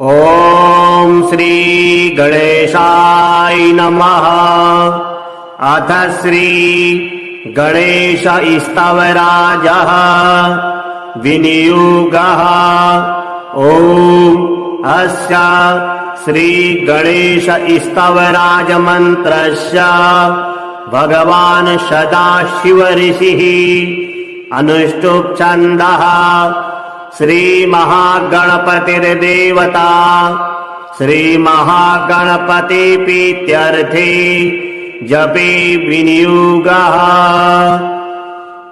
ॐ श्री गणेशाय नमः। अथ श्री गणेश स्तवराजः विनियोगः। ॐ अस्य श्री गणेश स्तवराज मन्त्रस्य भगवान् सदाशिव ऋषिः अनुष्टुप् छन्दः। श्री महागणपतिर्देवता श्री महागणपति प्रीत्यर्थे जपे विनियोगः।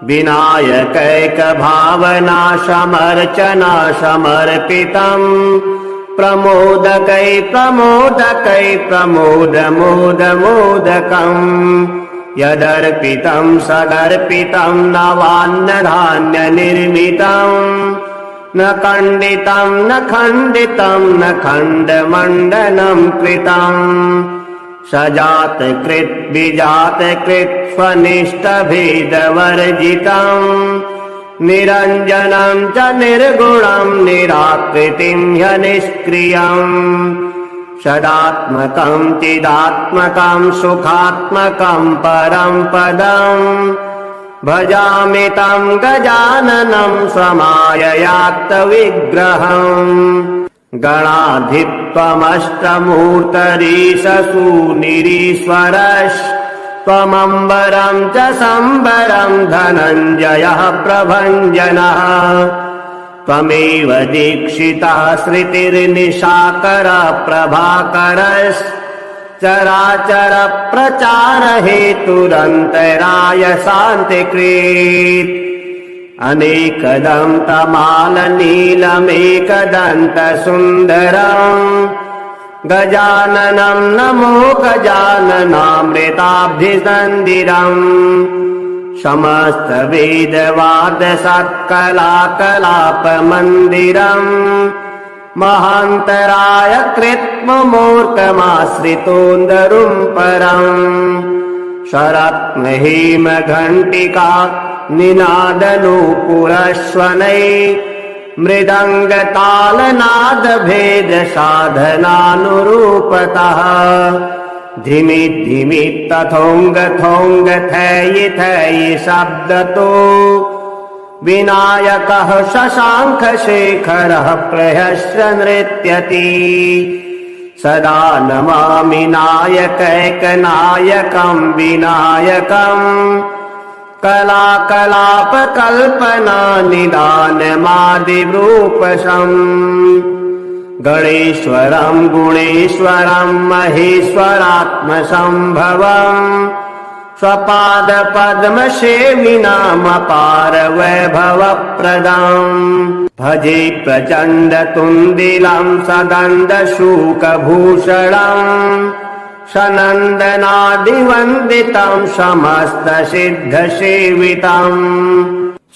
विनायकैक भावना समर्चना समर्पितम् प्रमोदकै प्रमोदकै प्रमोदमोदमोदकम् यदर्पितं सदर्पितं नवान्नधान्य निर्मितम् न खण्डितं न खण्डितं न खण्डमण्डनं कृतम् सजातकृत् विजातकृत् स्वनिष्ठभेदवर्जितम् निरञ्जनं च निर्गुणं निराकृतिं ह्यनिष्क्रियम् सदात्मकं चिदात्मकं सुखात्मकं परं पदम् भजामि तं गजाननं स्वमाययात्तविग्रहम् गणाधिपमष्टमूर्तरीशसूनिरीश्वरस्त्वमम्बरं च सम्बरं धनञ्जयः प्रभञ्जनः त्वमेव दीक्षितः श्रुतिर्निशाकर प्रभाकरश्चराचर प्रचार हेतुरन्तराय शान्तिकृत् अनेकदन्तमाल नीलमेकदन्त सुन्दरम् गजाननं नमो गजाननामृताब्धिसन्दिरम् समस्त वेदवाद सत्कलाकलाप मंदिरम् महान्तराय कृत्ममूर्तमाश्रितोन्दरुं परम् शरत्नहेम घण्टिका निनादनूपुरश्वनै मृदङ्गतालनाद भेद साधनानुरूपतः धिमि धिमि तथोंग थोंग थै थै शब्दतो विनायकः शशांक शेखरः प्रहस्य नृत्यति सदा नमामि नायकैकनायकं विनायकम् कलाकलाप कल्पना निदानमादिरूपशम् गणेश्वरं गुणेश्वरं महेश्वरात्मसंभवम् स्वपादपद्मसेविनामपार वैभवप्रदम् भजे प्रचण्डतुन्दिलं सदण्डशूकभूषणम् सनन्दनादिवन्दितं समस्तसिद्धसेवितम्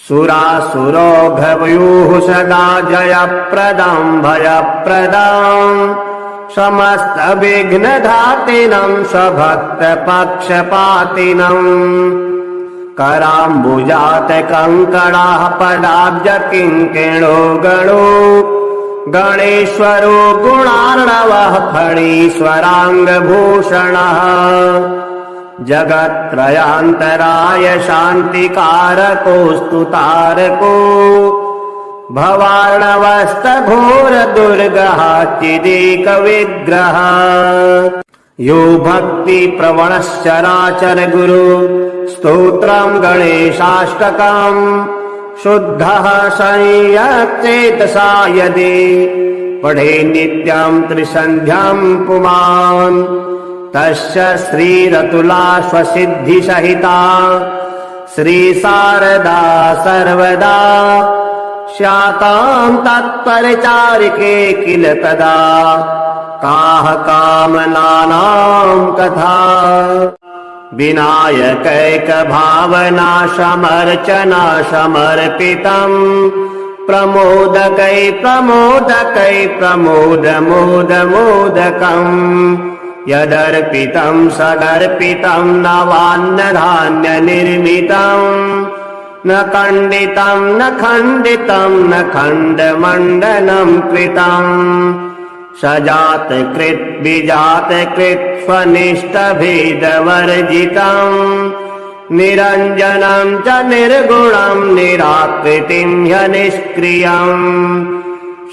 सुरासुरौघवयोः सदा जयप्रदं भयप्रदम् समस्तविघ्नधातिनं स्वभक्तपक्षपातिनम् कराम्बुजातकङ्कणाः पदाब्जकिङ्किणो गणो गणेश्वरो गुणार्णवः फणीश्वराङ्गभूषणः जगत्त्रयान्तराय शान्तिकारकोऽस्तु तारको भवार्णवस्तघोरदुर्गः चिदेकविग्रहः यो भक्तिप्रवणश्चराचर गुरु स्तोत्रं गणेशाष्टकम् शुद्धः संयच्चेतसा यदि पठे नित्यं त्रिसन्ध्यां पुमान् तस्य श्रीरतुला स्वसिद्धिसहिता श्रीशारदा सर्वदा स्यातां तत्परिचारिके किल तदा काः कामनानां कथा विनायकैक भावना समर्चना समर्पितम् प्रमोदकै प्रमोदकै प्रमोदमोदमोदकम् यदर्पितं सदर्पितं नवान्नधान्य निर्मितम् न खण्डितं न खण्डितं न खण्डमण्डनं कृतम् सजातकृत् विजातकृत् स्वनिष्ठभेदवर्जितम् निरञ्जनं च निर्गुणं निराकृतिं ह्यनिष्क्रियम्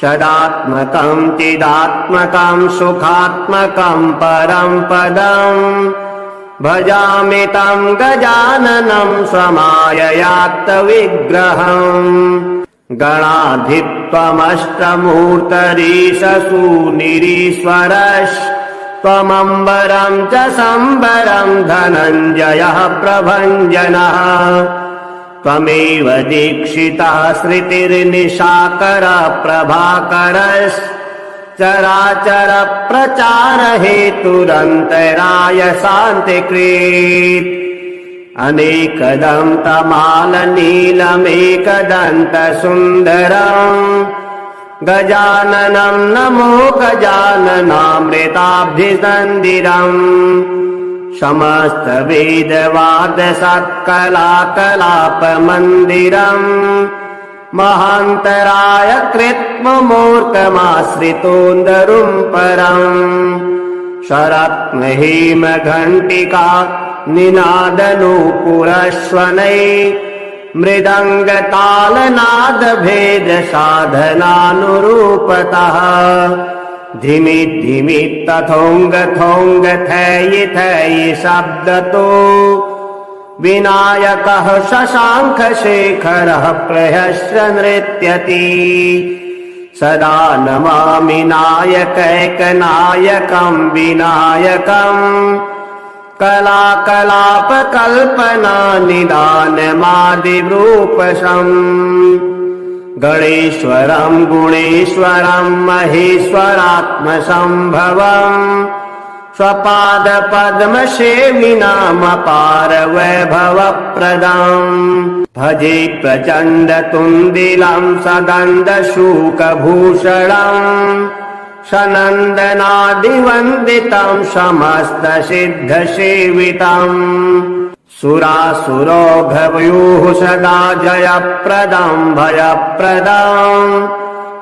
सदात्मकं चिदात्मकं सुखात्मकं परं पदम् भजामि तं गजाननं स्वमाययात्तविग्रहम् गणाधित्वमष्टमूर्तरीशसूनिरीश्वरस्त्वमम्बरं च सम्बरं धनञ्जयः प्रभञ्जनः त्वमेव दीक्षितः श्रुतिर्निशाकर प्रभाकरश्चराचर प्रचार हेतुरन्तराय शान्तिकृत् अनेकदन्तमालनीलमेकदन्तसुन्दरम् गजाननं नमो गजाननामृताब्धिसन्दिरम् समस्तवेदवादसत्कलाकलापमन्दिरम् महान्तराय कृत्ममूर्खमाश्रितोन्दरुं परम् शरत्नहेमघण्टिका निनादनूपुरश्वनै मृदङ्गतालनादभेदसाधनानुरूपतः धिमि धिमि तथोङ्ग थोङ्ग थैयि थैयि शब्दतो विनायकः शशाङ्खशेखरः प्रहस्य नृत्यति सदा नमामि नायकैकनायकं विनायकम् कलाकलापकल्पना निदानमादिरूपशम् गणेश्वरं गुणेश्वरं महेश्वरात्मसम्भवम् स्वपादपद्मसेविनामपार वैभवप्रदम् भजे प्रचण्डतुन्दिलं सगन्धशूकभूषणम् सनन्दनादिवन्दितं समस्तसिद्धसेवितम् सुरासुरोभवयोः सदा जयप्रदं भयप्रदम्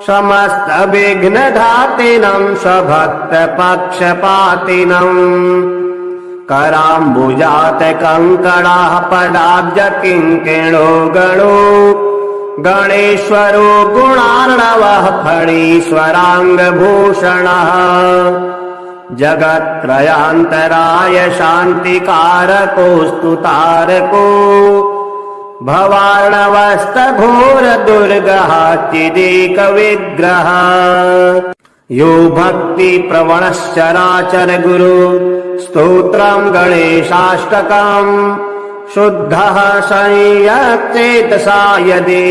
समस्तविघ्नधातिनं स्वभक्तपक्षपातिनम् कराम्बुजातकङ्कणाः पदाब्जकिङ्किणो गणो गणेश्वरो गुणार्णवः फणीश्वराङ्गभूषणः जगत्त्रयान्तराय शान्तिकारकोऽस्तु तारको भवार्णवस्तघोरदुर्गः चिदेकविग्रहः यो भक्तिप्रवणश्चराचर गुरु स्तोत्रं गणेशाष्टकम् शुद्धः संयच्चेतसा यदि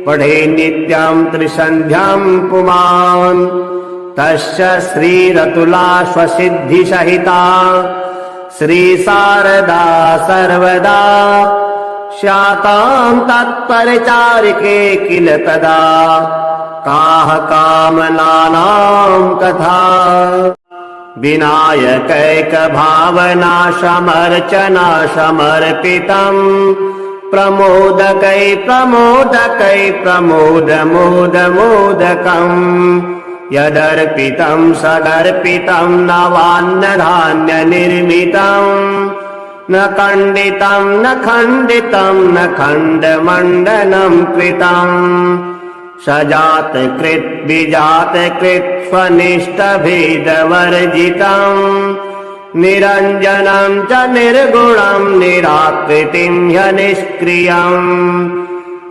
पठे नित्यं त्रिसन्ध्यां पुमान् तस्य श्रीरतुलाश्वसिद्धिसहिता श्रीशारदा सर्वदा स्यातां तत्परिचारिके किल तदा काः कामनानां कथा विनायकैकभावना समर्चना समर्पितम् प्रमोदकै प्रमोदकै प्रमोदमोदमोदकम् यदर्पितं सदर्पितं नवान्नधान्यनिर्मितम् न खण्डितं न खण्डितं न खण्डमण्डनं कृतम् सजातकृत् विजातकृत् स्वनिष्ठभेदवर्जितम् निरञ्जनं च निर्गुणं निराकृतिं ह्यनिष्क्रियम्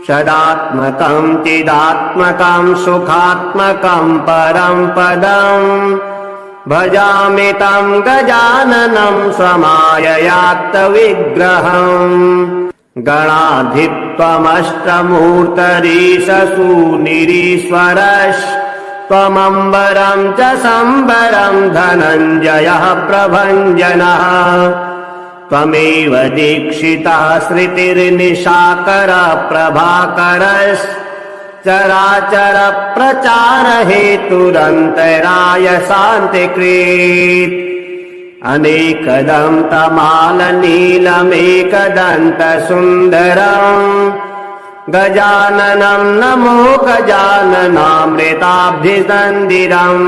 सदात्मकं चिदात्मकं सुखात्मकं परं पदम् भजामि तं गजाननं स्वमाययात्तविग्रहम् गणाधित्वमष्टमूर्तरीशसूनिरीश्वरस्त्वमम्बरं च सम्बरं धनञ्जयः प्रभञ्जनः त्वमेव दीक्षितः श्रुतिर्निशाकर प्रभाकरश्चराचर प्रचार हेतुरन्तराय शान्तिकृत् अनेकदन्तमालनीलमेकदन्तसुन्दरम् गजाननं नमो गजाननामृताब्धिसन्धिरम्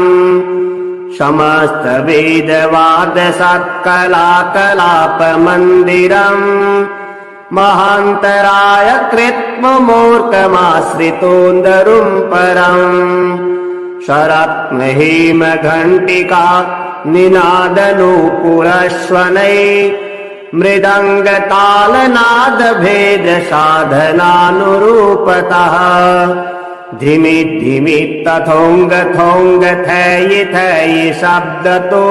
समस्तवेदवादसत्कलाकलापमन्दिरम् महान्तराय कृत्ममूर्खमाश्रितोन्दरुम् परम् शरत्नहेमघण्टिका निनादनूपुरश्वनै मृदङ्गतालनादभेदसाधनानुरूपतः धिमि धिमि तथोङ्ग थोङ्ग थैयि थैयि शब्दतो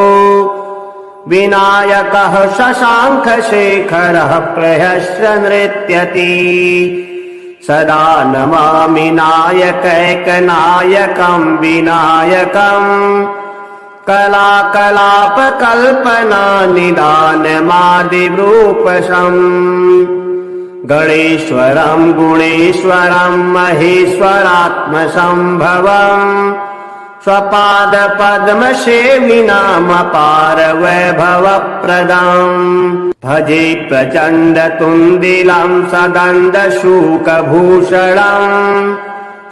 विनायकः शशाङ्खशेखरः प्रहस्य नृत्यति सदा नमामि नायकैकनायकं विनायकम् कलाकलापकल्पना निदानमादिरूपशम् गणेश्वरं गुणेश्वरं महेश्वरात्मसम्भवम् स्वपादपद्मसेविनामपार वैभवप्रदम् भजे प्रचण्डतुन्दिलं सगन्धशूकभूषणम्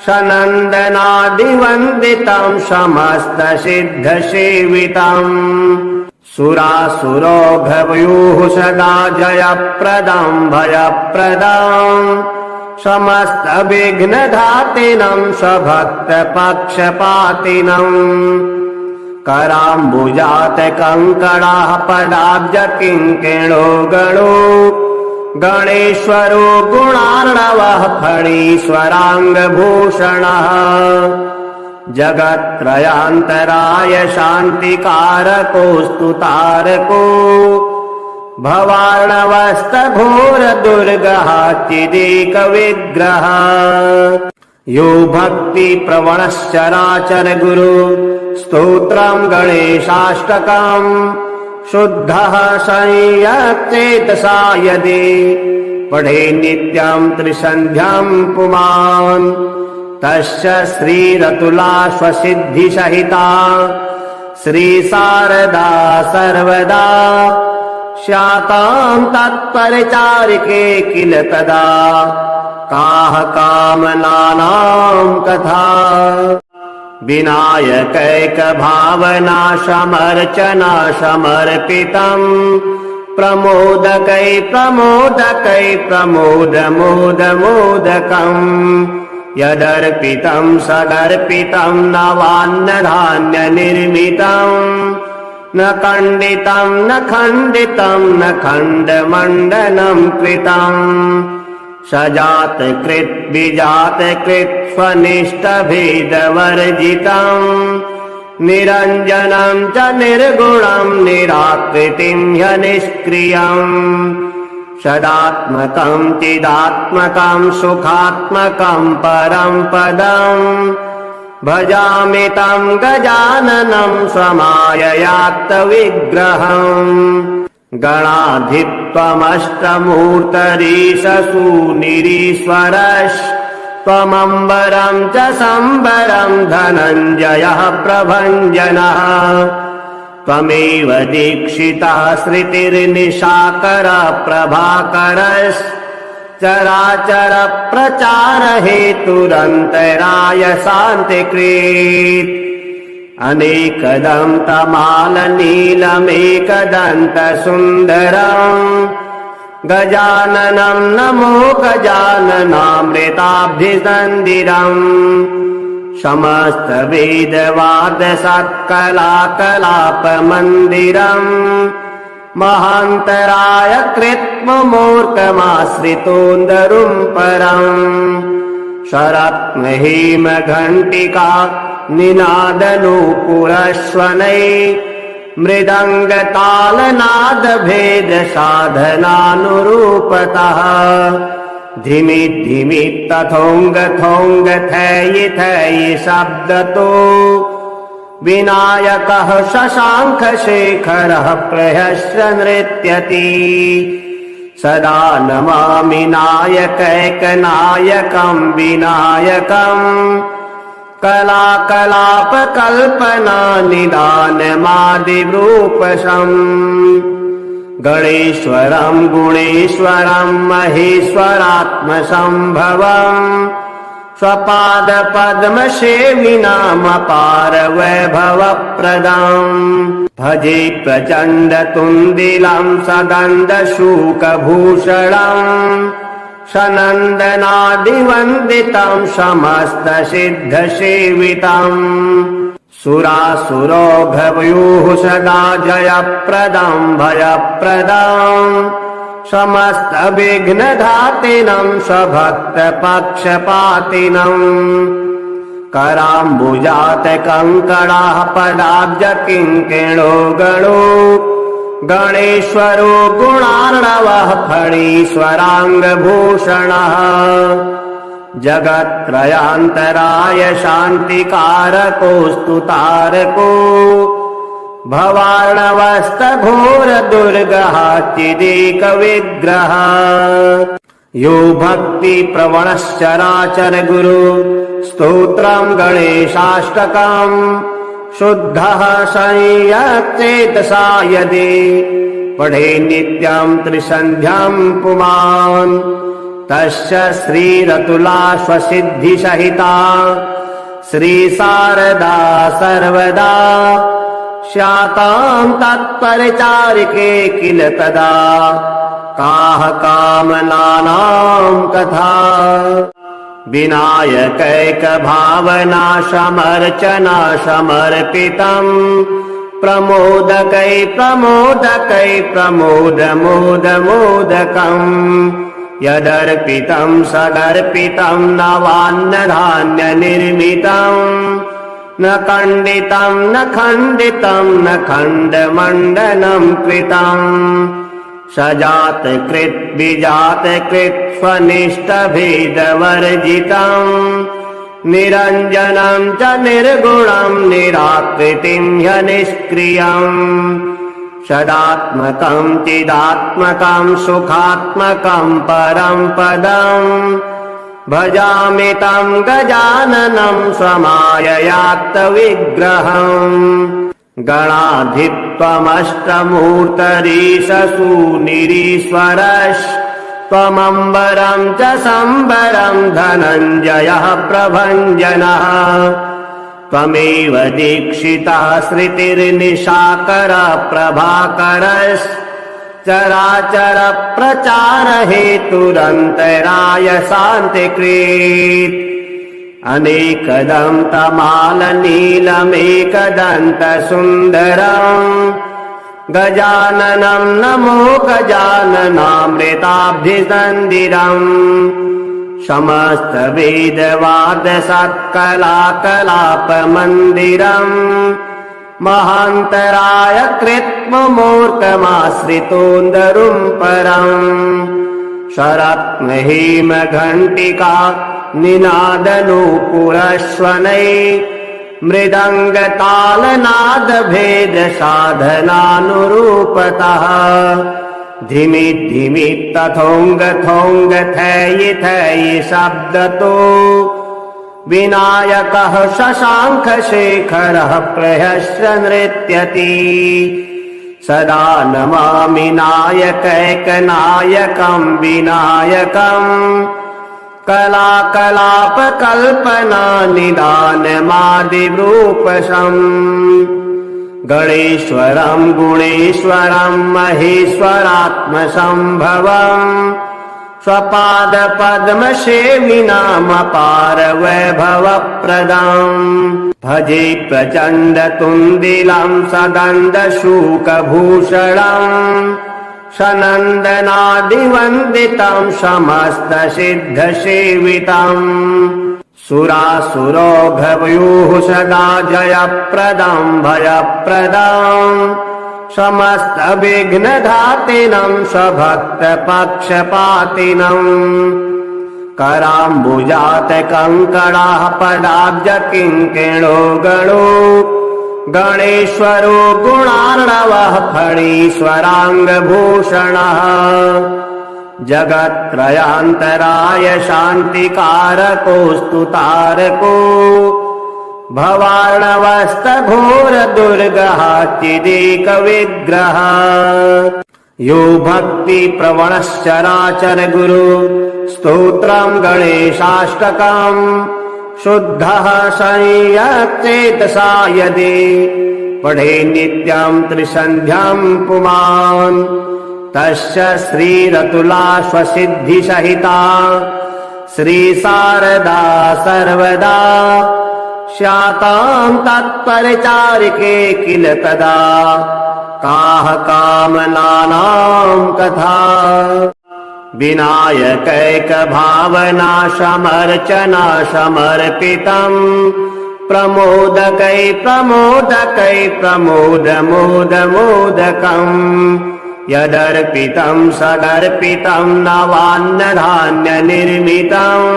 सनन्दनादिवन्दितं समस्तसिद्धसेवितम् सुरासुरौघवयोः सदा जयप्रदं भयप्रदम् समस्तविघ्नघातिनं स्वभक्तपक्षपातिनम् कराम्बुजातकङ्कणाः पदाब्जकिङ्किणो गणो गणेश्वरो गुणार्णवः फणीश्वराङ्गभूषणः जगत्त्रयान्तराय शान्तिकारकोऽस्तु तारको भवार्णवस्तघोरदुर्गः चिदेकविग्रहः यो भक्तिप्रवणश्चराचर गुरु स्तोत्रं गणेशाष्टकम् शुद्धः संयच्चेतसा यदि पठे नित्यं त्रिसन्ध्यां पुमान् तस्य श्रीरतुलाश्वसिद्धिसहिता श्रीशारदा सर्वदा स्यातां तत्परिचारिके किल तदा काः कामनानां कथा विनायकैकभावना समर्चना समर्पितम् प्रमोदकै प्रमोदकै प्रमोदमोदमोदकम् यदर्पितं सदर्पितं नवान्नधान्यनिर्मितम् न खण्डितं न खण्डितं न खण्डमण्डनं कृतम् सजातकृत् विजातकृत् स्वनिष्ठभेदवर्जितम् निरञ्जनं च निर्गुणं निराकृतिं ह्यनिष्क्रियम् सदात्मकं चिदात्मकं सुखात्मकं परं पदम् भजामि तं गजाननं स्वमाययात्तविग्रहम् गणाधित्वमष्टमूर्तरीशसूनिरीश्वरस्त्वमम्बरं च सम्बरं धनञ्जयः प्रभञ्जनः त्वमेव दीक्षितः श्रुतिर्निशाकर प्रभाकरश्चराचर प्रचार हेतुरन्तराय शान्तिकृत् अनेकदन्तमालनीलमेकदन्तसुन्दरम् गजाननं नमो गजाननामृताब्धिसन्धिरम् समस्तवेदवादसत्कलाकलापमन्दिरम् महान्तराय कृत्ममूर्खमाश्रितोन्दरुम् परम् शरत्नहेमघण्टिका निनादनूपुरश्वनै मृदङ्गतालनादभेदसाधनानुरूपतः धिमि धिमि तथोङ्ग थोङ्ग थैयि थैयि शब्दतो विनायकः शशाङ्खशेखरः प्रहस्य नृत्यति सदा नमामि नायकैकनायकं विनायकम् कलाकलापकल्पना निदानमादिरूपशम् गणेश्वरं गुणेश्वरं महेश्वरात्मसंभवम् स्वपादपद्मसेविनामपार वैभवप्रदम् भजे प्रचण्डतुन्दिलं सगन्धशूकभूषणम् सनन्दनादिवन्दितं समस्तसिद्धसेवितम् सुरासुरोभवयोः सदा जयप्रदं भयप्रदम् समस्तविघ्नधातिनं स्वभक्तपक्षपातिनम् कराम्बुजातकङ्कणाः पदाब्जकिङ्किणो गणो गणेश्वरो गुणार्णवः फणीश्वराङ्गभूषणः जगत्त्रयान्तराय शान्तिकारकोऽस्तु तारको भवार्णवस्तघोरदुर्गः चिदेकविग्रहः यो भक्तिप्रवणश्चराचर गुरु स्तोत्रं गणेशाष्टकम् शुद्धः संयच्चेतसा यदि पठे नित्यं त्रिसन्ध्यां पुमान् तस्य श्रीरतुला स्वसिद्धिसहिता श्रीशारदा सर्वदा स्यातां तत्परिचारिके किल तदा काः कामनानां कथा विनायकैकभावना समर्चना समर्पितम् प्रमोदकै प्रमोदकै प्रमोदमोदमोदकम् यदर्पितं सदर्पितं नवान्नधान्यनिर्मितम् न खण्डितं न खण्डितं न खण्डमण्डनं कृतम् सजातकृत् विजातकृत् स्वनिष्ठभेदवर्जितम् निरञ्जनं च निर्गुणं निराकृतिं ह्यनिष्क्रियम् सदात्मकं चिदात्मकं सुखात्मकं परं पदम् भजामि तं गजाननं स्वमाययात्तविग्रहम् गणाधित्वमष्टमूर्तरीशसूनिरीश्वरस्त्वमम्बरं च सम्बरं धनञ्जयः प्रभञ्जनः त्वमेव दीक्षितः श्रुतिर्निशाकर प्रभाकरश्चराचर प्रचार हेतुरन्तराय शान्तिकृत् अनेकदं तमालनीलमेकदन्त सुन्दरम् गजाननं नमो गजाननामृताब्धिसन्दिरम् समस्त वेदवाद सत्कलाकलापमन्दिरम् महान्तराय कृत्ममूर्खमाश्रितोन्दरुं परम् शरत्नहेमघण्टिका निनादनूपुरश्वनै मृदङ्गतालनादभेदसाधनानुरूपतः धिमि धिमि तथोङ्ग थोङ्ग थैयि थैयि शब्दतो विनायकः शशाङ्खशेखरः प्रहस्य नृत्यति सदा नमामि नायकैकनायकं विनायकम् कलाकलापकल्पना निदानमादिरूपशम् गणेश्वरं गुणेश्वरं महेश्वरात्मसंभवम् स्वपादपद्मसेविनामपार वैभवप्रदम् भजे प्रचण्डतुन्दिलं सगन्धशूकभूषणम् सनन्दनादिवन्दितं समस्तसिद्धसेवितम् सुरासुरोभवयोः सदा जयप्रदं भयप्रदम् समस्तविघ्नधातिनं स्वभक्तपक्षपातिनम् कराम्बुजातकङ्कणाः पदाब्जकिङ्किणो गणो गणेश्वरो गुणार्णवः फणीश्वराङ्गभूषणः जगत्त्रयान्तराय शान्तिकारकोऽस्तु तारको भवार्णवस्तघोरदुर्गः चिदेकविग्रहः यो भक्ति प्रवणश्चराचर गुरु स्तोत्रम् गणेशाष्टकम् शुद्धः संयच्चेतसा यदि पठे नित्यम् त्रिसन्ध्याम् पुमान् तस्य श्रीरतुलाश्वसिद्धिसहिता श्रीशारदा सर्वदा स्याताम् तत्परिचारिके किल तदा काः कामनानाम् कथा विनायकैकभावना समर्चना समर्पितम् प्रमोदकै प्रमोदकै प्रमोदमोदमोदकम् यदर्पितम् सदर्पितम् नवान्नधान्यनिर्मितम्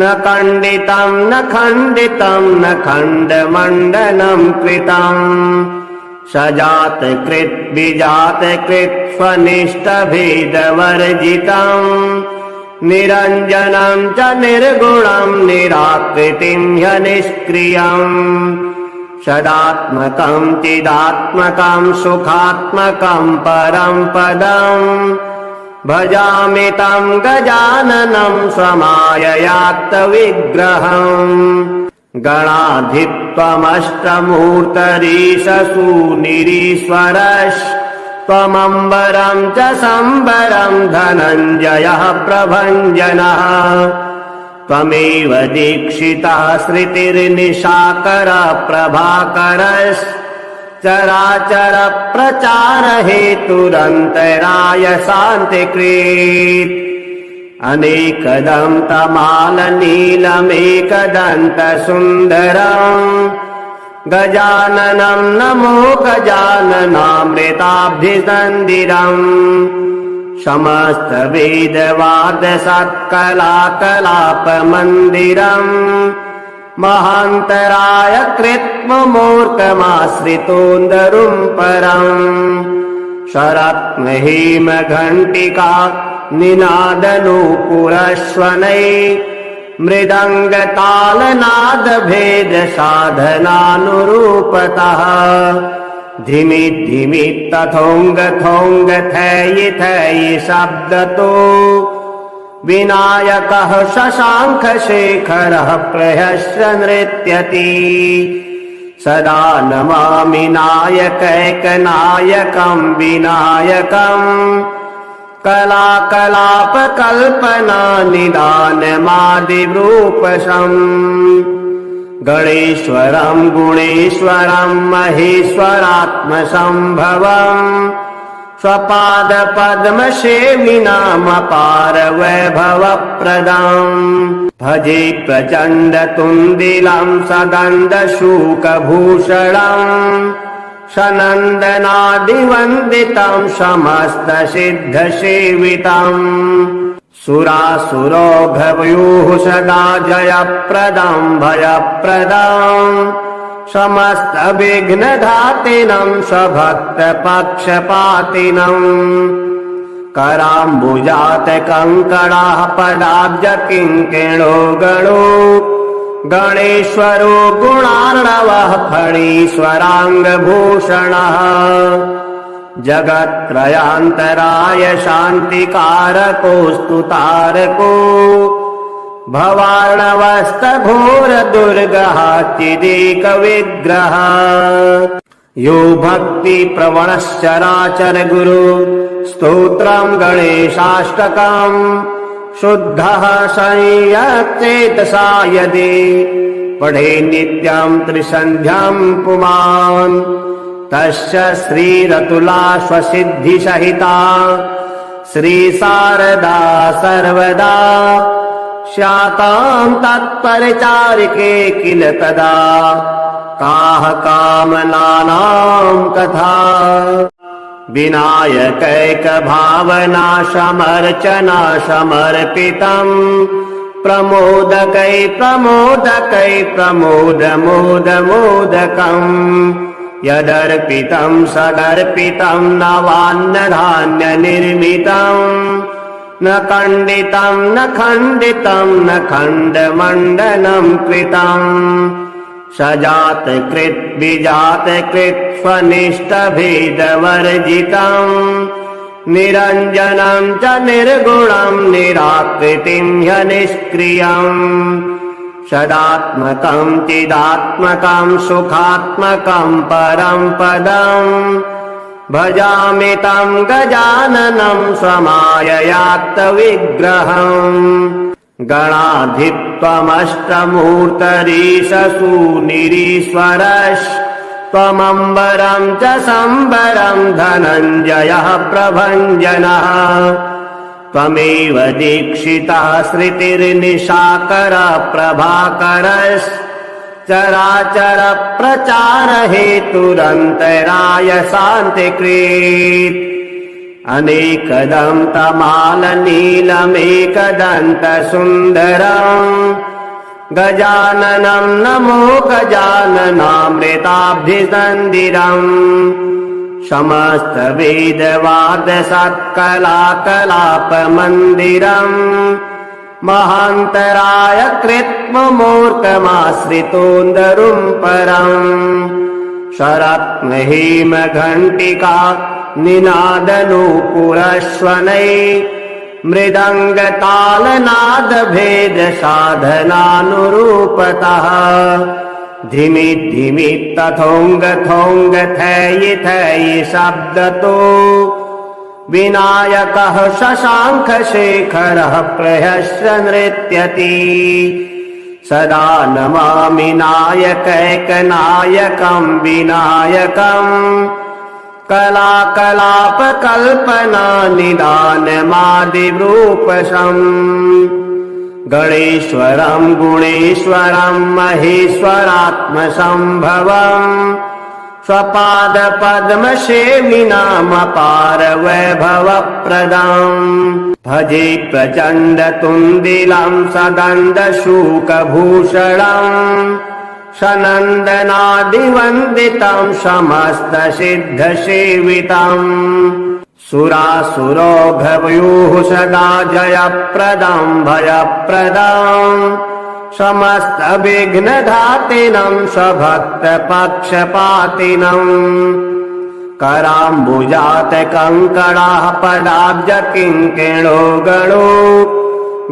न खण्डितम् न खण्डितम् न खण्डमण्डनम् कृतम् सजातकृत् विजातकृत् स्वनिष्ठभेदवर्जितम् निरञ्जनम् च निर्गुणम् निराकृतिम् ह्यनिष्क्रियम् सदात्मकम् चिदात्मकम् सुखात्मकम् परम् पदम् भजामि तम् गजाननम् स्वमाययात्तविग्रहम् गणाधित्वमष्टमूर्तरीशसूनिरीश्वरस्त्वमम्बरम् च सम्बरम् धनञ्जयः प्रभञ्जनः त्वमेव दीक्षितः श्रुतिर्निशाकर प्रभाकरश्चराचर प्रचार हेतुरन्तराय शान्तिकृत् अनेकदन्तमाल नीलमेकदन्त सुन्दरम् गजाननम् नमो गजाननामृताब्धिसन्दिरम् समस्त वेदवाद सत्कलाकलापमन्दिरम् महान्तराय कृत्ममूर्खमाश्रितोन्दरुम् परम् शरत्महेम घण्टिका निनादनूपुरश्वनै मृदङ्गतालनादभेद साधनानुरूपतः धिमि धिमि तथोङ्ग थोङ्ग थयि थयि शब्दतो विनायकः शशाङ्ख शेखरः प्रहस्य नृत्यति सदा नमामि नायकैकनायकम् विनायकम् कलाकलापकल्पना निदानमादिरूपशम् गणेश्वरम् गुणेश्वरम् महेश्वरात्मसम्भवम् स्वपादपद्मसेविनामपार वैभवप्रदम् भजे प्रचण्डतुन्दिलम् सगन्धशूकभूषणम् सनन्दनादिवन्दितम् समस्तसिद्धसेवितम् सुरासुरौघव्यूः सदा जयप्रदम् भयप्रदम् समस्तविघ्नधातिनम् स्वभक्तपक्षपातिनम् कराम्बुजातकङ्कणाः पदाब्जकिङ्किणो गणो गणेश्वरो गुणार्णवः फणीश्वराङ्गभूषणः जगत्त्रयान्तराय शान्तिकारकोऽस्तु तारको भवार्णवस्तघोरदुर्गः चिदेकविग्रहः यो भक्ति प्रवणश्चराचर गुरु स्तोत्रम् गणेशाष्टकम् शुद्धः संयच्चेतसा यदि पठे नित्यम् त्रिसन्ध्याम् पुमान् तस्य श्रीरतुलाश्वसिद्धिसहिता श्रीशारदा सर्वदा स्याताम् तत्परिचारिके किल तदा काः कामनानाम् कथा विनायकैकभावना समर्चना समर्पितम् प्रमोदकै प्रमोदकै प्रमोदमोदमोदकम् यदर्पितम् सदर्पितम् नवान्नधान्यनिर्मितम् न खण्डितम् न खण्डितम् न खण्डमण्डनम् कृतम् सजातकृत् विजातकृत् स्वनिष्ठभेदवर्जितम् निरञ्जनं च निर्गुणं निराकृतिं ह्यनिष्क्रियम् सदात्मकं चिदात्मकं सुखात्मकं परं पदम् भजामि तं गजाननं स्वमाययात्तविग्रहम् गणाधित्वमष्टमूर्तरीशसूनिरीश्वरस्त्वमम्बरं च सम्बरं धनञ्जयः प्रभञ्जनः त्वमेव दीक्षितः श्रुतिर्निशाकरः प्रभाकरश्चराचर प्रचार हेतुरन्तराय शान्तिकृत् अनेकदन्तमालनीलमेकदन्तसुन्दरम् गजाननं नमो गजाननामृताब्धिसन्दिरम् समस्तवेदवादसत्कलाकलापमन्दिरम् महान्तराय कृत्ममूर्खमाश्रितोन्दरुं परम् शरत्नहेमघण्टिका निनादनूपुरश्वनै मृदङ्गतालनादभेदसाधनानुरूपतः धिमि धिमि तथोङ्ग थोङ्ग थैयि थैयि शब्दतो विनायकः शशाङ्खशेखरः प्रहस्य नृत्यति सदा नमामि नायकैकनायकं विनायकम् कलाकलापकल्पना निदानमादिरूपशम् गणेश्वरं गुणेश्वरं महेश्वरात्मसम्भवम् स्वपादपद्मसेविनामपार वैभवप्रदम् भजे प्रचण्डतुन्दिलं सदन्दशूकभूषणम् सनन्दनादिवन्दितं समस्तसिद्धसेवितम् सुरासुरौघवयोः सदा जयप्रदं भयप्रदम् समस्तविघ्नघातिनं स्वभक्तपक्षपातिनम् कराम्बुजातकङ्कणाः पदाब्जकिङ्किणो गणो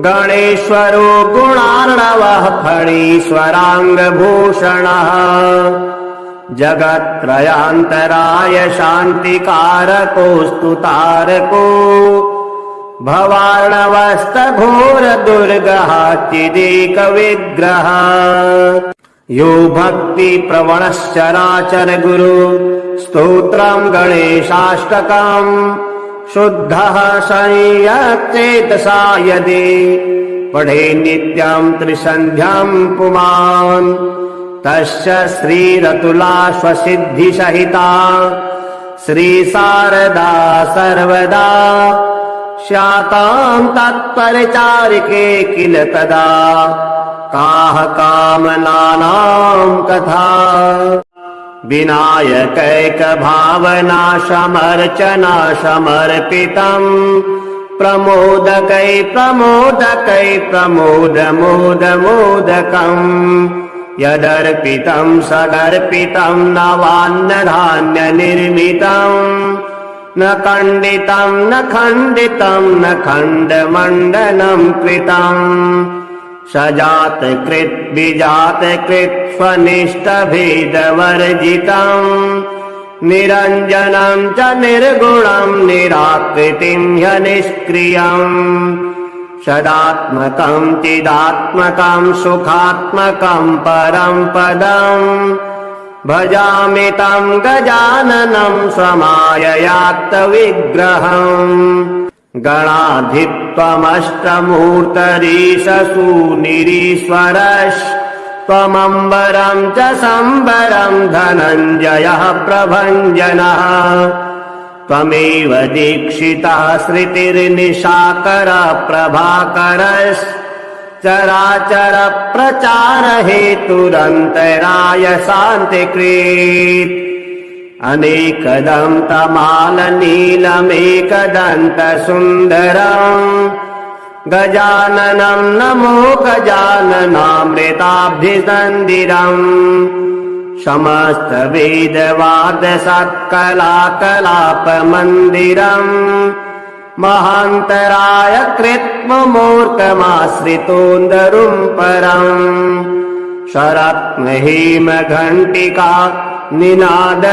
गणेश्वरो गुणार्णवः फणीश्वराङ्गभूषणः जगत्त्रयान्तराय शान्तिकारकोऽस्तु तारको भवार्णवस्तघोरदुर्गः चिदेकविग्रहः यो भक्तिप्रवणश्चराचर गुरु स्तोत्रं गणेशाष्टकम् शुद्धः संयच्चेतसा यदि पठे नित्यं त्रिसन्ध्यां पुमान् तस्य श्रीरतुलाश्वसिद्धिसहिता श्रीशारदा सर्वदा स्यातां तत्परिचारिके किल तदा काः कामनानां कथा विनायकैकभावना समर्चना समर्पितम् प्रमोदकै प्रमोदकै प्रमोदमोदमोदकम् यदर्पितं सदर्पितं नवान्नधान्यनिर्मितम् न खण्डितं न खण्डितं न खण्डमण्डनं कृतम् सजातकृत् विजातकृत् स्वनिष्ठभेदवर्जितम् निरञ्जनं च निर्गुणं निराकृतिं ह्यनिष्क्रियम् सदात्मकं चिदात्मकं सुखात्मकं परं पदम् भजामि तं गजाननं स्वमाययात्तविग्रहम् गणाधित्वमष्टमूर्तरीशसूनिरीश्वरस्त्वमम्बरं च सम्बरं धनञ्जयः प्रभञ्जनः त्वमेव दीक्षितः श्रुतिर्निशाकरः प्रभाकरश्चराचर प्रचार हेतुरन्तराय शान्तिकृत् अनेकदन्तमालनीलमेकदन्तसुन्दरम् गजाननं नमो गजाननामृताब्धिसन्दिरम् समस्त वेदवाद सत्कलाकलापमन्दिरम् महान्तराय कृत्ममूर्खमाश्रितोन्दरुम् परम् शरत्नहेमघण्टिका निनादनूपुरश्वनै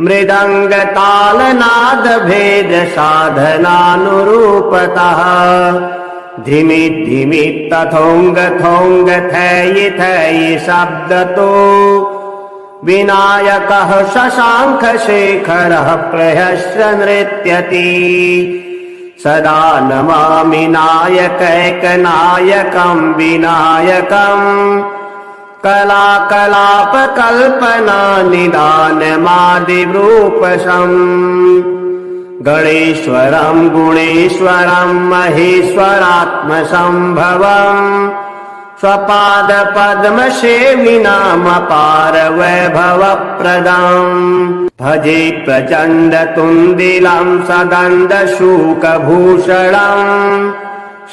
मृदङ्गतालनादभेदसाधनानुरूपतः धिमि धिमि तथोङ्ग थोङ्ग थैयि थैयि शब्दतो विनायकः शशाङ्खशेखरः प्रहस्य नृत्यति सदा नमामि नायकैकनायकम् विनायकम् कलाकलापकल्पना निदानमादिरूपशम् गणेश्वरम् गुणेश्वरम् महेश्वरात्मसम्भवम् स्वपादपद्मसेविनामपार वैभवप्रदम् भजे प्रचण्डतुन्दिलम् सगन्धशूकभूषणम्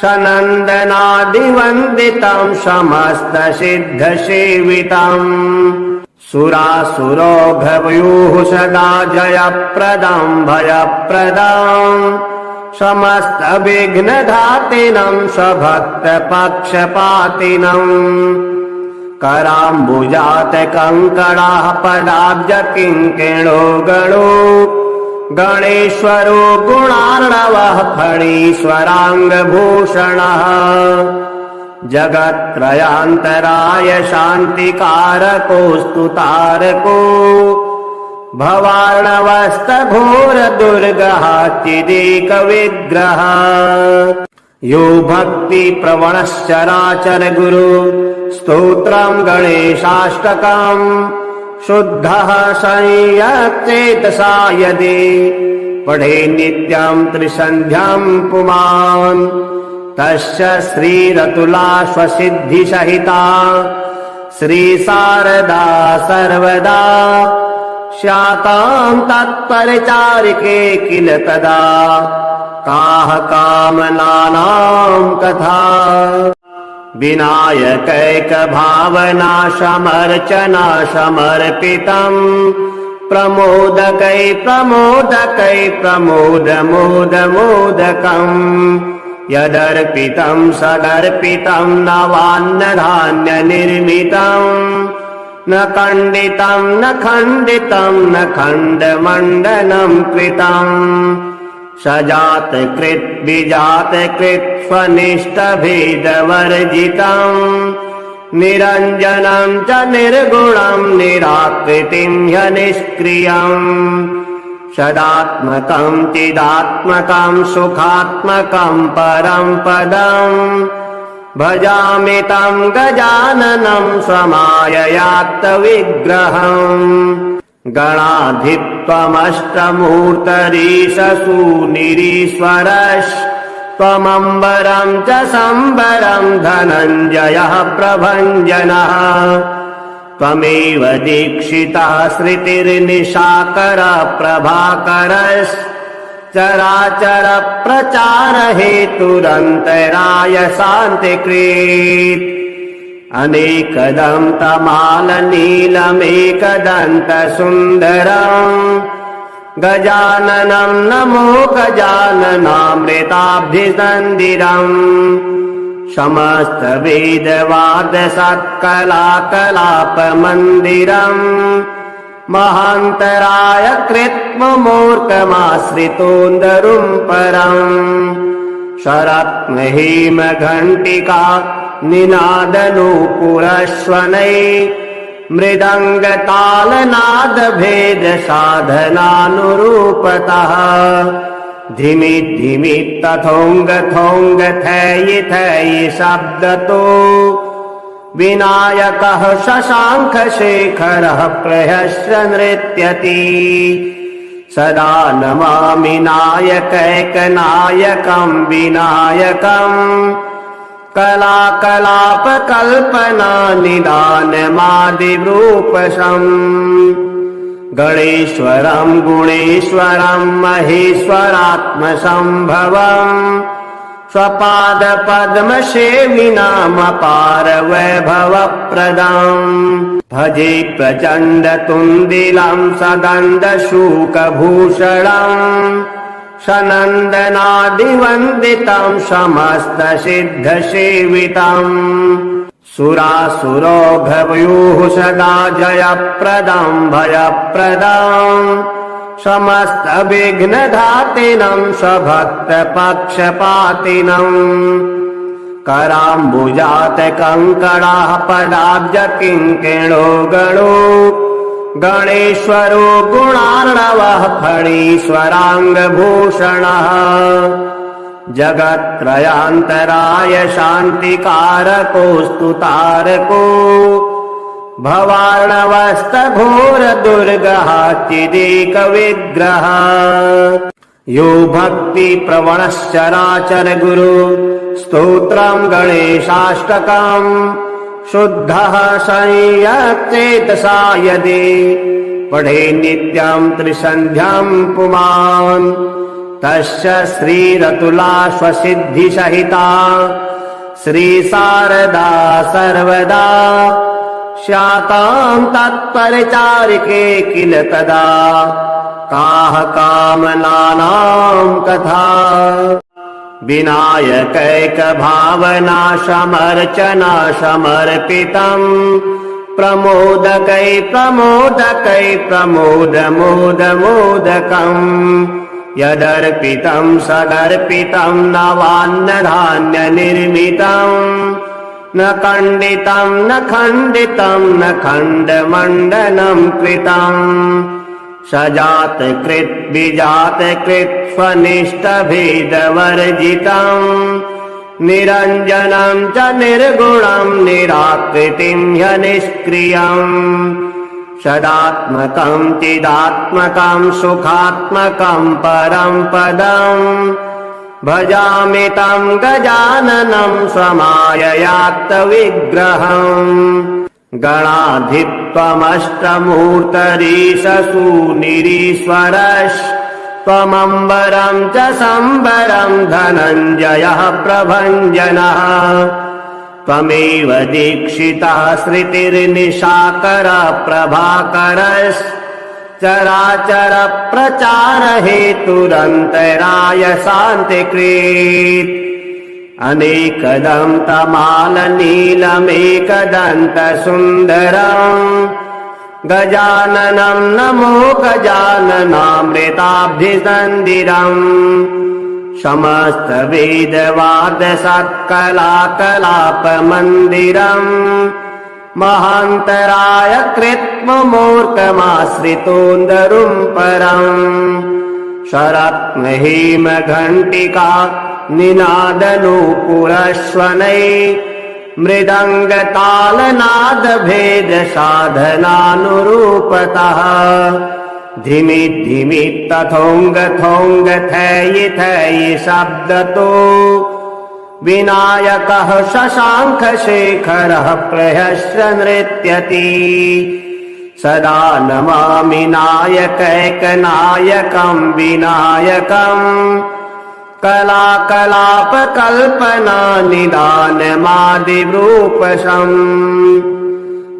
सनन्दनादिवन्दितम् समस्तसिद्धसेवितम् सुरासुरोभवयोः सदा जयप्रदम् भयप्रदम् समस्तविघ्नघातिनम् स्वभक्तपक्षपातिनम् कराम्बुजातकङ्कणाः पदाब्जकिङ्किणो गणो गणेश्वरो गुणार्णवः फणीश्वराङ्गभूषणः जगत्त्रयान्तराय शान्तिकारकोऽस्तु तारको भवार्णवस्तघोरदुर्गः चिदेकविग्रहः यो भक्तिप्रवणश्चराचर गुरु स्तोत्रम् गणेशाष्टकम् शुद्धः संयच्चेतसा यदि पठे नित्यम् त्रिसन्ध्याम् पुमान् तस्य श्रीरतुलाश्वसिद्धिसहिता श्रीशारदा सर्वदा स्याताम् तत्परिचारिके किल तदा काः कामनानाम् कथा विनायकैकभावना समर्चना समर्पितम् प्रमोदकै प्रमोदकै प्रमोदमोदमोदकम् यदर्पितम् सदर्पितम् नवान्नधान्यनिर्मितम् न खण्डितम् न खण्डितम् न खण्डमण्डनम् कृतम् सजातकृत् विजातकृत् स्वनिष्ठभेदवर्जितम् निरञ्जनम् च निर्गुणम् निराकृतिम् ह्यनिष्क्रियम् सदात्मकम् चिदात्मकम् सुखात्मकम् परम् पदम् भजामि तम् गजाननम् स्वमाययात्तविग्रहम् गणाधित्वमष्टमूर्तरीशसूनिरीश्वरस्त्वमम्बरम् च सम्बरम् धनञ्जयः प्रभञ्जनः त्वमेव दीक्षितः श्रुतिर्निशाकर प्रभाकरश्चराचर प्रचार हेतुरन्तराय शान्तिकृत् अनेकदन्तमालनीलमेकदन्तसुन्दरम् गजाननम् नमो गजाननामृताब्धिसन्दिरम् समस्तवेदवाद सत्कलाकलापमन्दिरम् महान्तराय कृत्ममूर्खमाश्रितोन्दरुम् परम् शरत्नहेमघण्टिका निनादनूपुरश्वनै मृदङ्गतालनादभेदसाधनानुरूपतः धिमि धिमि तथोङ्ग थोङ्ग थैयि थैयि शब्दतो विनायकः शशाङ्खशेखरः प्रहस्य नृत्यति सदा नमामि नायकैकनायकम् विनायकम् कलाकलापकल्पना निदानमादिरूपशम् गणेश्वरम् गुणेश्वरम् महेश्वरात्मसम्भवम् स्वपादपद्मसेविनामपार वैभवप्रदाम् भजे प्रचण्डतुन्दिलं सगन्धशूकभूषणम् सनन्दनादिवन्दितं समस्तसिद्धसेवितम् सुरासुरोभवयोः सदा जयप्रदं भयप्रदम् समस्तविघ्नधातिनं स्वभक्तपक्षपातिनम् कराम्बुजातकङ्कणाः पदाब्जकिङ्किणो गणो गणेश्वरो गुणार्णवः फणीश्वराङ्गभूषणः जगत्त्रयान्तराय शान्तिकारकोऽस्तु तारको भवार्णवस्तघोरदुर्गः चिदेकविग्रहः यो भक्तिप्रवणश्चराचर गुरु स्तोत्रम् गणेशाष्टकम् शुद्धः संयच्चेतसा यदि पठे नित्यम् त्रिसन्ध्याम् पुमान् तस्य श्रीरतुला स्वसिद्धिसहिता श्रीशारदा सर्वदा स्याताम् तत्परिचारिके किल तदा काः कामनानाम् कथा विनायकैकभावना समर्चना समर्पितम् प्रमोदकै प्रमोदकै प्रमोदमोदमोदकम् यदर्पितम् सदर्पितम् नवान्नधान्यनिर्मितम् न खण्डितम् न खण्डितम् न खण्डमण्डनम् कृतम् सजातकृत् विजातकृत् स्वनिष्ठभेदवर्जितम् निरञ्जनम् च निर्गुणम् निराकृतिम् ह्यनिष्क्रियम् सदात्मकम् चिदात्मकम् सुखात्मकम् परम् पदम् भजामि तम् गजाननम् स्वमाययात्तविग्रहम् गणाधित्वमष्टमूर्तरीशसूनिरीश्वरस्त्वमम्बरम् च सम्बरम् धनञ्जयः प्रभञ्जनः त्वमेव दीक्षितः श्रुतिर्निशाकर प्रभाकरश्चराचर प्रचार हेतुरन्तराय शान्तिकृत् अनेकदन्तमालनीलमेकदन्तसुन्दरम् गजाननं नमो गजाननामृताब्धिसन्दिरम् समस्तवेदवादसत्कलाकलापमन्दिरम् महान्तराय कृत्ममूर्खमाश्रितोन्दरुम् परम् शरत्नहेमघण्टिका निनादनूपुरश्वनै मृदङ्गतालनादभेदसाधनानुरूपतः धिमि धिमि तथोङ्ग थोङ्ग थैयि थैयि शब्दतो विनायकः शशाङ्खशेखरः प्रहस्य नृत्यति सदा नमामि नायकैकनायकम् विनायकम् कलाकलापकल्पना निदानमादिरूपशम्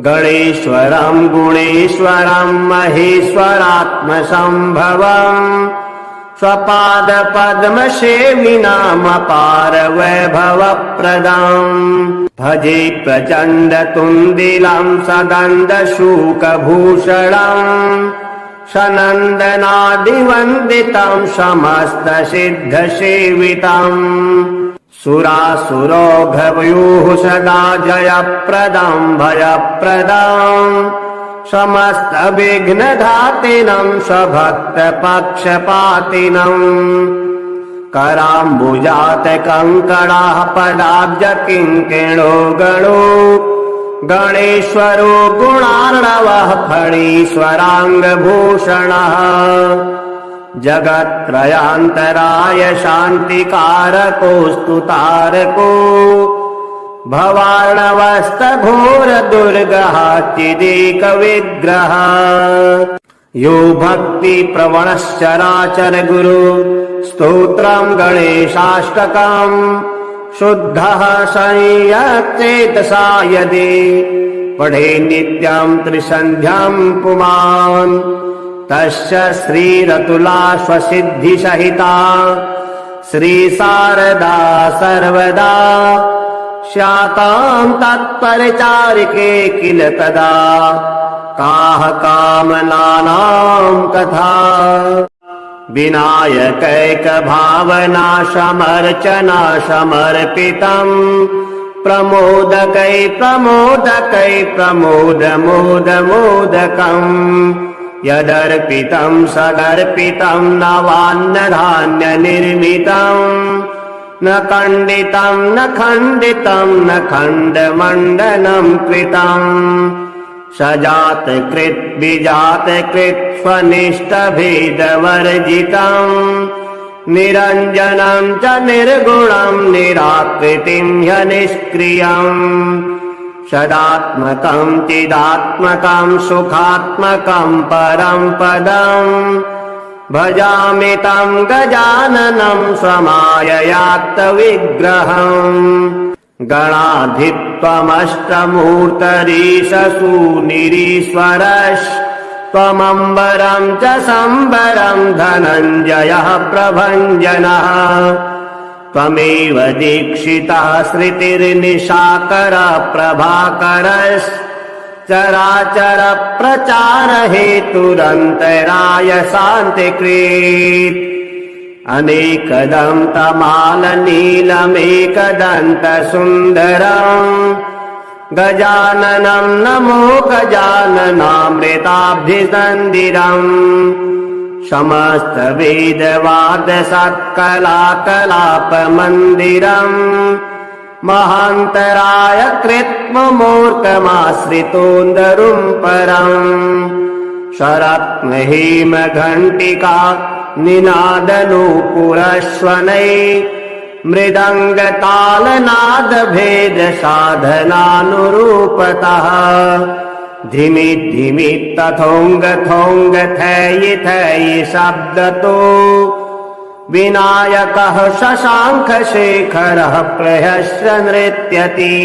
गणेश्वरम् गुणेश्वरम् महेश्वरात्मसम्भवम् स्वपादपद्मसेविनामपार वैभवप्रदाम् भजे प्रचण्डतुन्दिलं सगन्धशूकभूषणम् सनन्दनादिवन्दितं समस्तसिद्धसेवितम् सुरासुरोभवयोः सदा जयप्रदं भयप्रदम् समस्तविघ्नधातिनं स्वभक्तपक्षपातिनम् कराम्बुजातकङ्कणाः पदाब्जकिङ्किणो गणो गणेश्वरो गुणार्णवः फणीश्वराङ्गभूषणः जगत्त्रयान्तराय शान्तिकारकोऽस्तु तारको भवार्णवस्तघोरदुर्गः चिदेकविग्रहः यो भक्तिप्रवणश्चराचर गुरु स्तोत्रम् गणेशाष्टकम् शुद्धः संयच्चेतसा यदि पठे नित्यम् त्रिसन्ध्याम् पुमान् तस्य श्रीरतुलाश्वसिद्धिसहिता श्रीशारदा सर्वदा स्याताम् तत्परिचारिके किल तदा काः कामनानाम् कथा विनायकैकभावना समर्चना समर्पितम् प्रमोदकै प्रमोदकै प्रमोदमोदमोदकम् यदर्पितम् सदर्पितम् नवान्नधान्यनिर्मितम् न खण्डितम् न खण्डितम् न खण्डमण्डनम् कृतम् सजातकृत् विजातकृत् स्वनिष्ठभेदवर्जितम् निरञ्जनम् च निर्गुणम् निराकृतिम् ह्यनिष्क्रियम् सदात्मकम् चिदात्मकम् सुखात्मकम् परम् पदम् भजामि तम् गजाननम् स्वमाययात्तविग्रहम् गणाधित्वमष्टमूर्तरीशसूनिरीश्वरस्त्वमम्बरम् च सम्बरम् धनञ्जयः प्रभञ्जनः त्वमेव दीक्षितः श्रुतिर्निशाकर प्रभाकरश्चराचर प्रचार हेतुरन्तराय शान्तिकृत् अनेकदन्तमाल नीलमेकदन्त सुन्दरम् गजाननम् नमो गजाननामृताब्धिसन्दिरम् समस्त वेदवाद सत्कलाकलापमन्दिरम् महान्तराय कृत्ममूर्खमाश्रितोन्दरुम् परम् शरत्नहेम घण्टिका निनादनूपुरश्वनै मृदङ्गतालनादभेद साधनानुरूपतः धिमि धिमि तथोङ्ग थोङ्ग थयि थयि शब्दतो विनायकः शशाङ्ख शेखरः प्रहस्य नृत्यति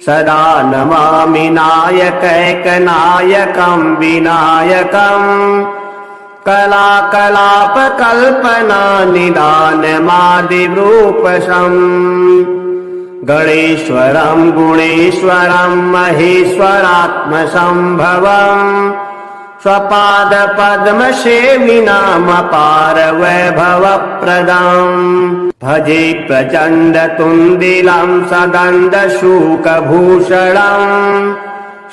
सदा नमामि नायकैकनायकम् विनायकम् कलाकलापकल्पना निदानमादिरूपशम् गणेश्वरम् गुणेश्वरम् महेश्वरात्मसम्भवम् स्वपादपद्मसेविनामपार वैभवप्रदम् भजे प्रचण्डतुन्दिलम् सदन्दशूकभूषणम्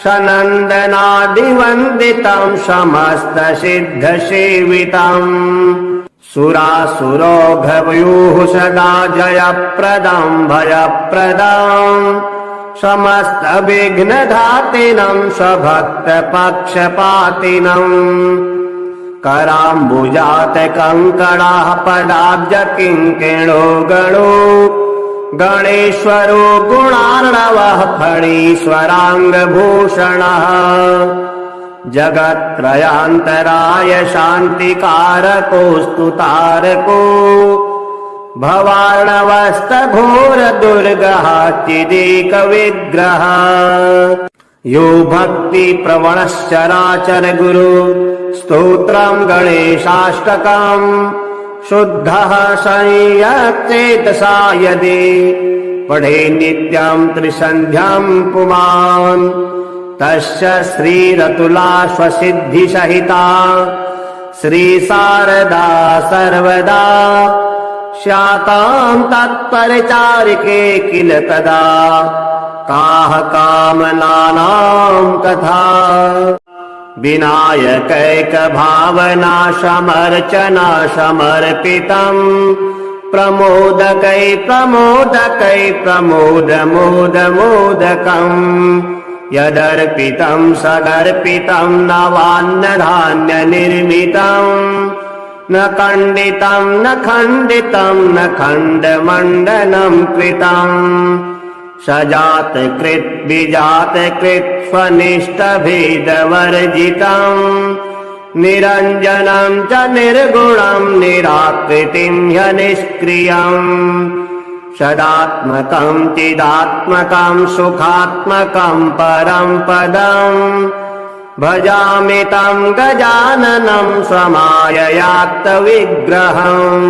सनन्दनादिवन्दितम् समस्तसिद्धसेवितम् सुरासुरौघव्यूः सदा जयप्रदम् भयप्रदम् समस्तविघ्नघातिनम् स्वभक्तपक्षपातिनम् कराम्बुजातकङ्कणाः पदाब्जकिङ्किणो गणो गणेश्वरो गुणार्णवः फणीश्वराङ्गभूषणः जगत्त्रयान्तराय शान्तिकारकोऽस्तु तारको भवार्णवस्तघोरदुर्गः चिदेकविग्रहः यो भक्तिप्रवणश्चराचर गुरु स्तोत्रम् गणेशाष्टकम् शुद्धः संयच्चेतसा यदि पठे नित्यम् त्रिसन्ध्याम् पुमान् तस्य श्रीरतुलाश्वसिद्धिसहिता श्रीशारदा सर्वदा स्याताम् तत्परिचारिके किल तदा काः कामनानाम् कथा विनायकैकभावना समर्चना समर्पितम् प्रमोदकै प्रमोदकै प्रमोदमोदमोदकम् यदर्पितम् सदर्पितम् नवान्नधान्यनिर्मितम् न खण्डितम् न खण्डितम् न खण्डमण्डनम् कृतम् सजातकृत् विजातकृत् स्वनिष्ठभेदवर्जितम् निरञ्जनं च निर्गुणं निराकृतिं ह्यनिष्क्रियम् सदात्मकं चिदात्मकं सुखात्मकं परं पदम् भजामि तं गजाननं स्वमाययात्तविग्रहम्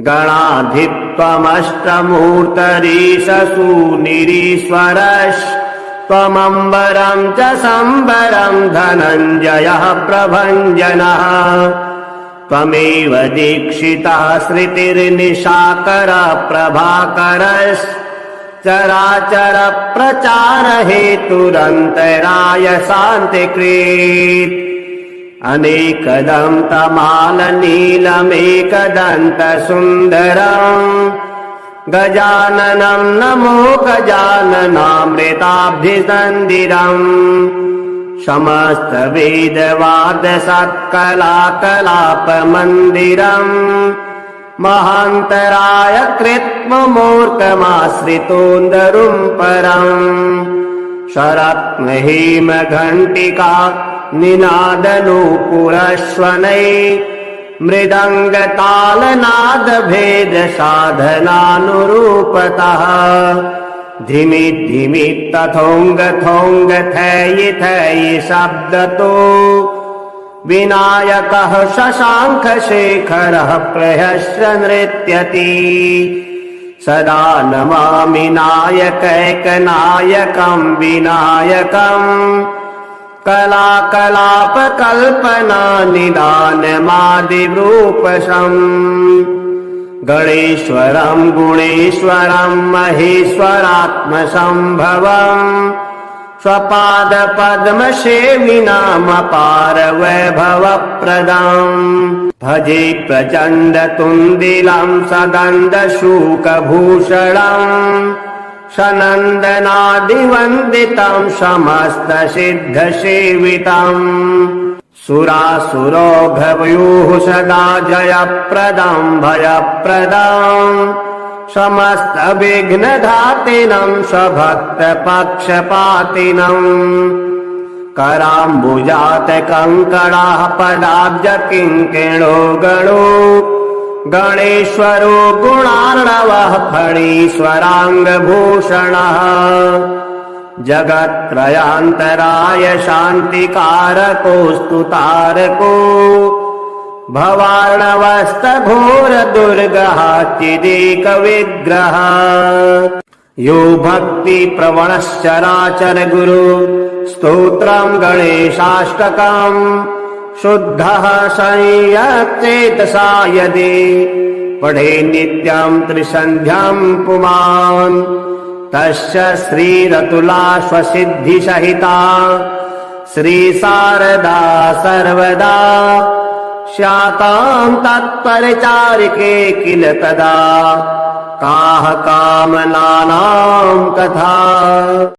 गणाधित्वमष्टमूर्तरीशसूनिरीश्वरस्त्वमम्बरं च सम्बरं धनञ्जयः प्रभञ्जनः त्वमेव दीक्षितः श्रुतिर्निशाकरः प्रभाकरश्चराचर प्रचार हेतुरन्तराय शान्तिकृत् अनेकदन्तमालनीलमेकदन्तसुन्दरम् गजाननं नमो गजाननामृताब्धिसन्दिरम् समस्तवेदवादसत्कलाकलापमन्दिरम् महान्तराय कृत्ममूर्तमाश्रितोन्दरुं परम् शरत्नहेमघण्टिका निनादनूपुरश्वनै मृदङ्गतालनादभेदसाधनानुरूपतः धिमि धिमि तथोङ्ग थोङ्ग थयि थयि शब्दतो विनायकः शशाङ्खशेखरः प्रहस्य नृत्यति सदा नमामि नायकैकनायकं विनायकम् कलाकलापकल्पना निदानमादिरूपशम् गणेश्वरं गुणेश्वरं महेश्वरात्मसम्भवम् स्वपादपद्मसेविनामपार वैभवप्रदम् भजे प्रचण्डतुन्दिलं सगन्धशूकभूषणम् सनन्दनादिवन्दितं समस्तसिद्धसेवितम् सुरासुरौघवयोः सदा जयप्रदं भयप्रदम् समस्तविघ्नघातिनं स्वभक्तपक्षपातिनम् कराम्बुजातकङ्कणाः पदाब्जकिङ्किणो गणो गणेश्वरो गुणार्णवः फणीश्वराङ्गभूषणः जगत्त्रयान्तराय शान्तिकारकोऽस्तु तारको भवार्णवस्तघोरदुर्गः चिदेकविग्रहः यो भक्तिप्रवणश्चराचर गुरु स्तोत्रं गणेशाष्टकम् शुद्धः संयच्चेतसा यदि पठे नित्यं त्रिसन्ध्यां पुमान् तस्य श्रीरतुला स्वसिद्धिसहिता श्रीशारदा सर्वदा स्यातां तत्परिचारिके किल तदा काः कामनानां कथा।